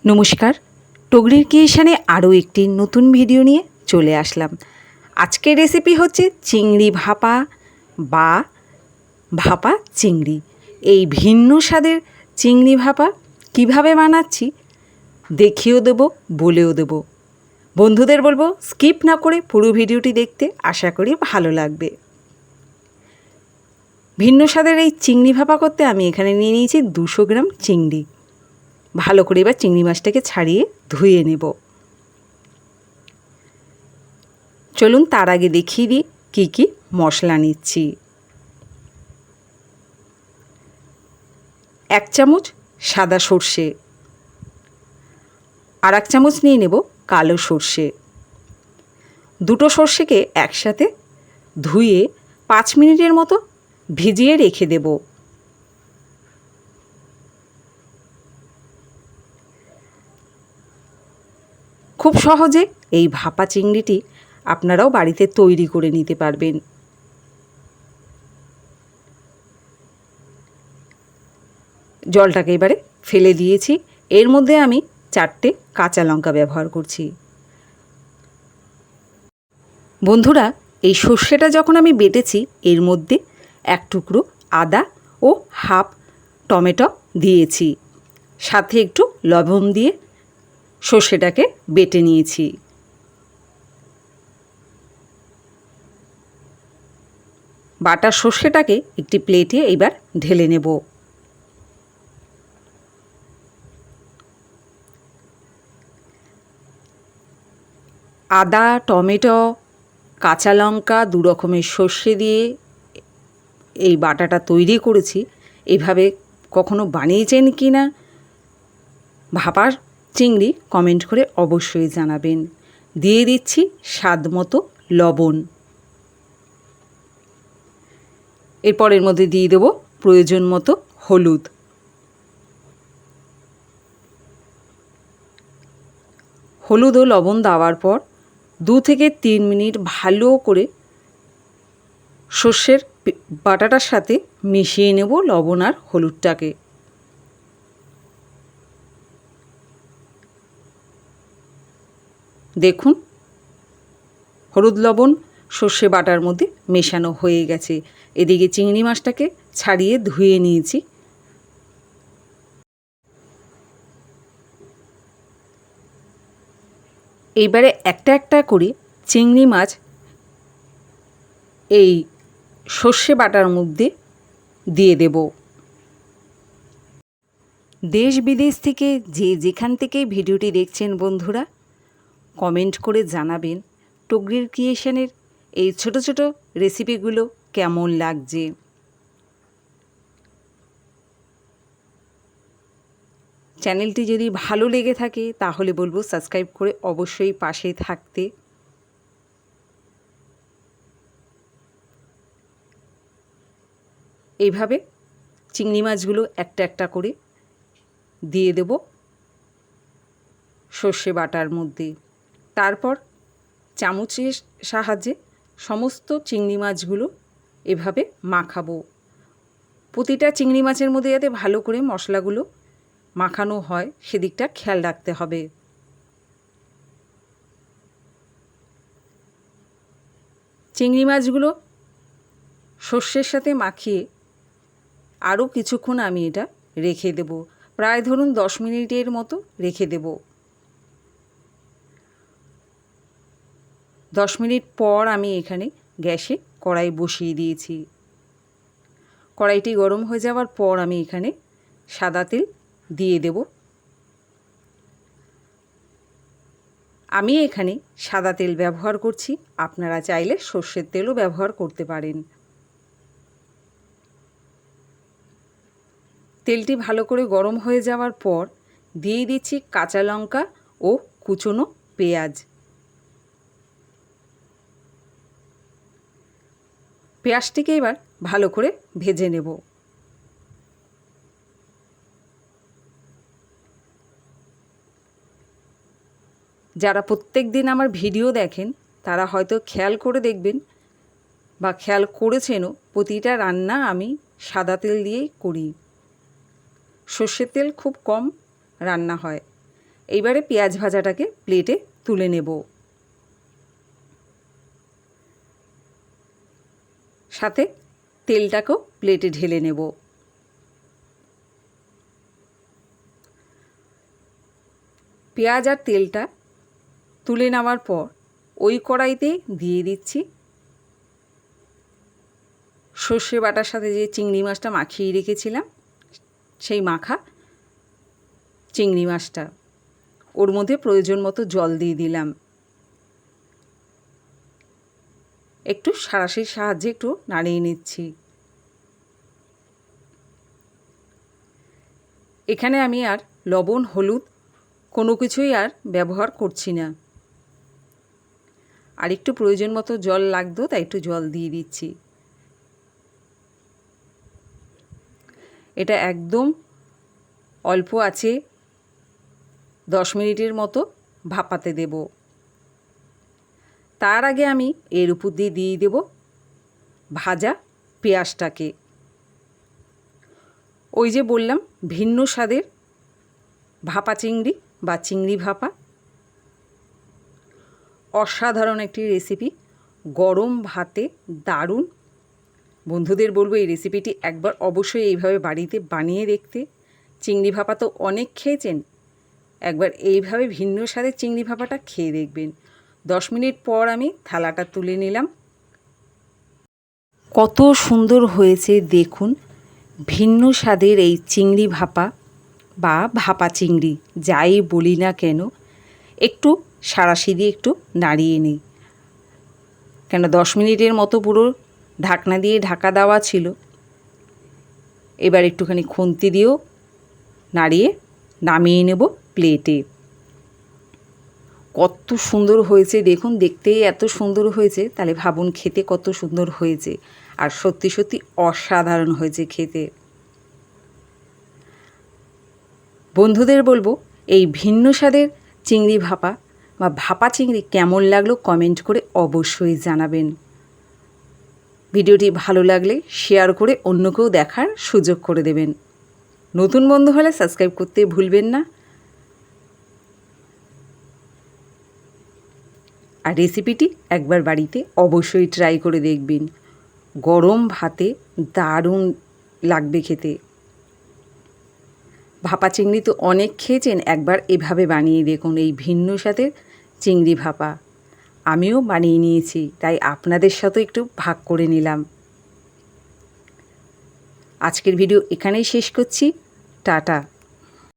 নমস্কার, টগরির ক্রিয়েশনে আরও একটি নতুন ভিডিও নিয়ে চলে আসলাম। আজকের রেসিপি হচ্ছে চিংড়ি ভাপা বা ভাপা চিংড়ি। এই ভিন্ন স্বাদের চিংড়ি ভাপা কিভাবে বানাচ্ছি দেখিয়েও দেবো, বলেও দেবো। বন্ধুদের বলবো স্কিপ না করে পুরো ভিডিওটি দেখতে, আশা করি ভালো লাগবে। ভিন্ন স্বাদের এই চিংড়ি ভাপা করতে আমি এখানে নিয়ে নিয়েছি 200 গ্রাম চিংড়ি। ভালো করে এবার চিংড়ি মাছটাকে ছাড়িয়ে ধুয়ে নেব। চলুন তার আগে দেখিয়ে দিই কী কী মশলা নিচ্ছি। 1 চামচ সাদা সর্ষে, আর 1 চামচ নিয়ে নেব কালো সর্ষে। দুটো সর্ষেকে একসাথে ধুয়ে 5 মিনিটের মতো ভিজিয়ে রেখে দেব। খুব সহজে এই ভাপা চিংড়িটি আপনারাও বাড়িতে তৈরি করে নিতে পারবেন। জলটাকে এবারে ফেলে দিয়েছি। এর মধ্যে আমি 4টে কাঁচা লঙ্কা ব্যবহার করছি। বন্ধুরা, এই সর্ষেটা যখন আমি বেটেছি এর মধ্যে 1 টুকরো আদা ও হাফ টমেটো দিয়েছি, সাথে একটু লবণ দিয়ে সর্ষেটাকে বেটে নিয়েছি। বাটা সর্ষেটাকে একটি প্লেটে এবার ঢেলে নেব। আদা, টমেটো, কাঁচা লঙ্কা, 2 রকমের সর্ষে দিয়ে এই বাটাটা তৈরি করেছি। এভাবে কখনো বানিয়েছেন কি না ভাপার চিংড়ি কমেন্ট করে অবশ্যই জানাবেন। দিয়ে দিচ্ছি স্বাদ মতো লবণ। এরপর এর মধ্যে দিয়ে দেবো প্রয়োজন মতো হলুদ। হলুদ ও লবণ দেওয়ার পর 2 থেকে 3 মিনিট ভালো করে সর্ষের বাটাটার সাথে মিশিয়ে নেব লবণ আর হলুদটাকে। দেখুন, হলুদ লবণ সর্ষে বাটার মধ্যে মেশানো হয়ে গেছে। এদিকে চিংড়ি মাছটাকে ছাড়িয়ে ধুয়ে নিয়েছি। এইবারে একটা একটা করে চিংড়ি মাছ এই সর্ষে বাটার মধ্যে দিয়ে দেব। দেশ বিদেশ থেকে যে যেখান থেকে ভিডিওটি দেখছেন বন্ধুরা, কমেন্ট করে জানাবেন টগরির ক্রিয়েশনের এই ছোট ছোট রেসিপিগুলো কেমন লাগছে। চ্যানেলটি যদি ভালো লেগে থাকে তাহলে বলবো সাবস্ক্রাইব করে অবশ্যই পাশে থাকতে। এইভাবে চিংড়ি মাছগুলো একটা একটা করে দিয়ে দেব সর্ষে বাটার মধ্যে। তারপর চামচের সাহায্যে সমস্ত চিংড়ি মাছগুলো এভাবে মাখাবো। প্রতিটা চিংড়ি মাছের মধ্যে যাতে ভালো করে মশলাগুলো মাখানো হয় সেদিকটা খেয়াল রাখতে হবে। চিংড়ি মাছগুলো সর্ষের সাথে মাখিয়ে আরও কিছুক্ষণ আমি এটা রেখে দেব। প্রায় ধরুন 10 মিনিটের মতো রেখে দেব। 10 মিনিট পর আমি এখানে গ্যাসে কড়াই বসিয়ে দিয়েছি। কড়াইটি গরম হয়ে যাওয়ার পর আমি এখানে সাদা তেল দিয়ে দেব। আমি এখানে সাদা তেল ব্যবহার করছি, আপনারা চাইলে সর্ষের তেলও ব্যবহার করতে পারেন। তেলটি ভালো করে গরম হয়ে যাওয়ার পর দিয়ে দিচ্ছি কাঁচা লঙ্কা ও কুচনো পেঁয়াজ। পেঁয়াজটিকে এবার ভালো করে ভেজে নেব। যারা প্রত্যেক দিন আমার ভিডিও দেখেন তারা হয়তো খেয়াল করে দেখবেন বা খেয়াল করেছেনও, প্রতিটা রান্না আমি সাদা তেল দিয়েই করি। সর্ষের তেল খুব কম রান্না হয়। এইবারে পেঁয়াজ ভাজাটাকে প্লেটে তুলে নেব। সাথে তেলটাকেও প্লেটে ঢেলে নেব। পেঁয়াজ আর তেলটা তুলে নেওয়ার পর ওই কড়াইতে দিয়ে দিচ্ছি সর্ষে বাটার সাথে যে চিংড়ি মাছটা মাখিয়ে রেখেছিলাম, সেই মাখা চিংড়ি মাছটা। ওর মধ্যে প্রয়োজন মতো জল দিয়ে দিলাম। একটু সাঁড়াশির সাহায্যে একটু নাড়িয়ে নিচ্ছি। এখানে আমি আর লবণ হলুদ কোনো কিছুই আর ব্যবহার করছি না। আর একটু প্রয়োজন মতো জল লাগতো, তাই একটু জল দিয়ে দিচ্ছি। এটা একদম অল্প আছে 10 মিনিটের মতো ভাপাতে দেব। তার আগে আমি এর উপর দিয়ে দেব ভাজা পেঁয়াজটাকে। ওই যে বললাম ভিন্ন স্বাদের ভাপা চিংড়ি বা চিংড়ি ভাপা, অসাধারণ একটি রেসিপি, গরম ভাতে দারুণ। বন্ধুদের বলবো এই রেসিপিটি একবার অবশ্যই এইভাবে বাড়িতে বানিয়ে দেখতে। চিংড়ি ভাপা তো অনেক খেয়েছেন, একবার এইভাবে ভিন্ন স্বাদের চিংড়ি ভাপাটা খেয়ে দেখবেন। 10 মিনিট পর আমি থালাটা তুলে নিলাম। কত সুন্দর হয়েছে দেখুন ভিন্ন স্বাদের এই চিংড়ি ভাপা বা ভাপা চিংড়ি, যাই বলি না কেন। একটু সাঁড়াশি দিয়ে একটু নাড়িয়ে নিই, কেন 10 মিনিটের মতো পুরো ঢাকনা দিয়ে ঢাকা দেওয়া ছিল। এবার একটুখানি খুন্তি দিয়েও নাড়িয়ে নামিয়ে নেব প্লেটে। কত সুন্দর হয়েছে দেখুন, দেখতেই এত সুন্দর হয়েছে, তাহলে ভাবুন খেতে কত সুন্দর হয়েছে। আর সত্যি সত্যি অসাধারণ হয়েছে খেতে। বন্ধুদের বলবো এই ভিন্ন স্বাদের চিংড়ি ভাপা বা ভাপা চিংড়ি কেমন লাগলো কমেন্ট করে অবশ্যই জানাবেন। ভিডিওটি ভালো লাগলে শেয়ার করে অন্যকেও দেখার সুযোগ করে দেবেন। নতুন বন্ধু হলে সাবস্ক্রাইব করতে ভুলবেন না। আর রেসিপিটি একবার বাড়িতে অবশ্যই ট্রাই করে দেখবেন। গরম ভাতে দারুণ লাগবে খেতে। ভাপা চিংড়ি তো অনেক খেয়েছেন, একবার এভাবে বানিয়ে দেখুন এই ভিন্ন স্বাদের চিংড়ি ভাপা। আমিও বানিয়ে নিয়েছি, তাই আপনাদের সাথে একটু ভাগ করে নিলাম। আজকের ভিডিও এখানেই শেষ করছি। টাটা।